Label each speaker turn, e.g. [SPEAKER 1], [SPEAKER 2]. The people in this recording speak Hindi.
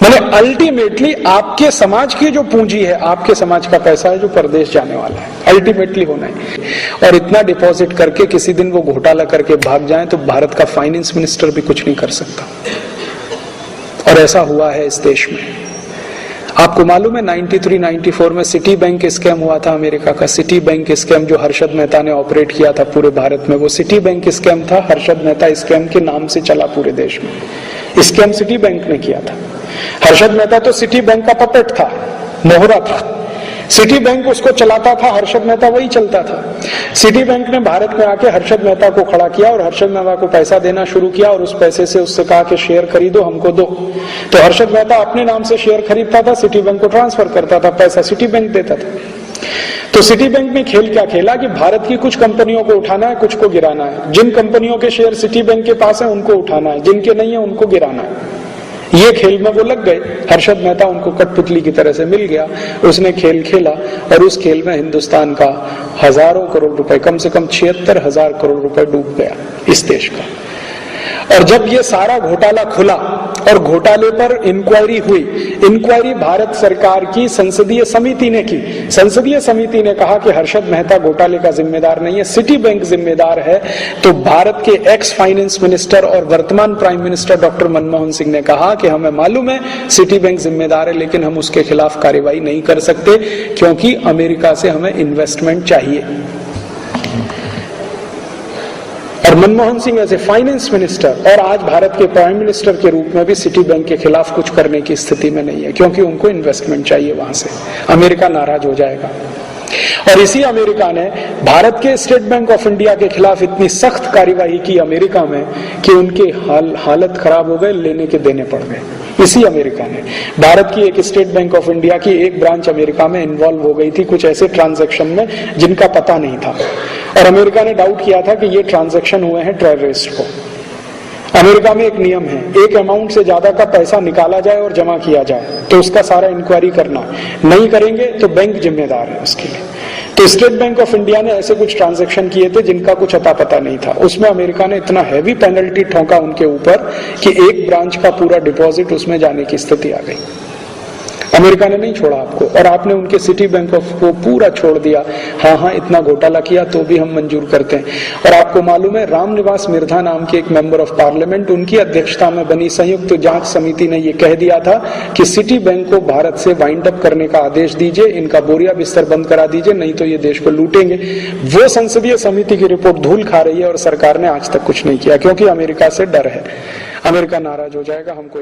[SPEAKER 1] मैंने अल्टीमेटली आपके समाज की जो पूंजी है, आपके समाज का पैसा है जो परदेश जाने वाला है, अल्टीमेटली होना है। और इतना डिपॉजिट करके किसी दिन वो घोटाला करके भाग जाए तो भारत का फाइनेंस मिनिस्टर भी कुछ नहीं कर सकता। और ऐसा हुआ है इस देश में। आपको मालूम है 93-94 में सिटी बैंक स्कैम हुआ था अमेरिका का। सिटी बैंक स्कैम जो हर्षद मेहता ने ऑपरेट किया था पूरे भारत में, वो सिटी बैंक स्कैम था। हर्षद मेहता स्कैम के नाम से चला पूरे देश में। स्कैम सिटी बैंक ने किया था। हर्षद मेहता तो सिटी बैंक का पपेट था, मोहरा था। सिटी बैंक उसको चलाता था, हर्षद मेहता वही चलता था। सिटी बैंक ने भारत में आके हर्षद मेहता को खड़ा किया और हर्षद मेहता को पैसा देना शुरू किया और उस पैसे से उससे कहा कि शेयर खरीदो, हमको दो। तो हर्षद मेहता अपने नाम से शेयर खरीदता था, सिटी बैंक को ट्रांसफर करता था, पैसा सिटी बैंक देता था। तो सिटी बैंक ने खेल क्या खेला कि भारत की कुछ कंपनियों को उठाना है, कुछ को गिराना है। जिन कंपनियों के शेयर सिटी बैंक के पास है उनको उठाना है, जिनके नहीं है उनको गिराना है। ये खेल में वो लग गए। हर्षद मेहता उनको कठपुतली की तरह से मिल गया। उसने खेल खेला और उस खेल में हिंदुस्तान का हजारों करोड़ रुपए, कम से कम 76,000 करोड़ रुपए डूब गया इस देश का। और जब ये सारा घोटाला खुला और घोटाले पर इंक्वायरी हुई, इंक्वायरी भारत सरकार की संसदीय समिति ने की। संसदीय समिति ने कहा कि हर्षद मेहता घोटाले का जिम्मेदार नहीं है, सिटी बैंक जिम्मेदार है। तो भारत के एक्स फाइनेंस मिनिस्टर और वर्तमान prime minister doctor Manmohan Singh ने कहा कि हमें मालूम है सिटी बैंक जिम्मेदार है, लेकिन हम उसके खिलाफ कार्रवाई नहीं कर सकते क्योंकि अमेरिका से हमें इन्वेस्टमेंट चाहिए। और Manmohan Singh as a finance minister और आज भारत के प्राइम मिनिस्टर के रूप में भी सिटी बैंक के खिलाफ कुछ करने की स्थिति में नहीं है, क्योंकि उनको इन्वेस्टमेंट चाहिए वहां से। अमेरिका नाराज हो जाएगा। और इसी अमेरिका ने भारत के स्टेट बैंक ऑफ इंडिया के खिलाफ इतनी सख्त कार्यवाही की अमेरिका में कि उनके हालत खराब हो गए, लेने के देने पड़ गए। इसी अमेरिका ने भारत की एक स्टेट बैंक ऑफ इंडिया की एक ब्रांच अमेरिका में इन्वॉल्व हो गई थी कुछ ऐसे ट्रांजैक्शन में जिनका पता नहीं था, और अमेरिका ने डाउट किया था कि ये ट्रांजैक्शन हुए हैं टेररिस्ट को। अमेरिका में एक नियम है, एक अमाउंट से ज्यादा का पैसा निकाला जाए और जमा किया जाए तो उसका सारा इंक्वायरी करना, नहीं करेंगे तो बैंक जिम्मेदार है उसके लिए। तो स्टेट बैंक ऑफ इंडिया ने ऐसे कुछ ट्रांजैक्शन किए थे जिनका कुछ अता पता नहीं था। उसमें अमेरिका ने इतना हैवी पेनल्टी ठोका उनके ऊपर कि एक ब्रांच का पूरा डिपॉजिट उसमें जाने की स्थिति आ गई। अमेरिका ने नहीं छोड़ा आपको, और आपने उनके सिटी बैंक ऑफ को पूरा छोड़ दिया। हाँ, इतना घोटाला किया तो भी हम मंजूर करते हैं। और आपको मालूम है रामनिवास मिर्धा नाम के एक मेंबर ऑफ पार्लियामेंट, उनकी अध्यक्षता में बनी संयुक्त जांच समिति ने यह कह दिया था कि सिटी बैंक को भारत से वाइंड अप करने का आदेश दीजिए, इनका बोरिया बिस्तर बंद करा दीजिए, नहीं तो ये देश को लूटेंगे। वो संसदीय समिति की रिपोर्ट धूल खा रही है और सरकार ने आज तक कुछ नहीं किया, क्योंकि अमेरिका से डर है। अमेरिका नाराज हो जाएगा, हमको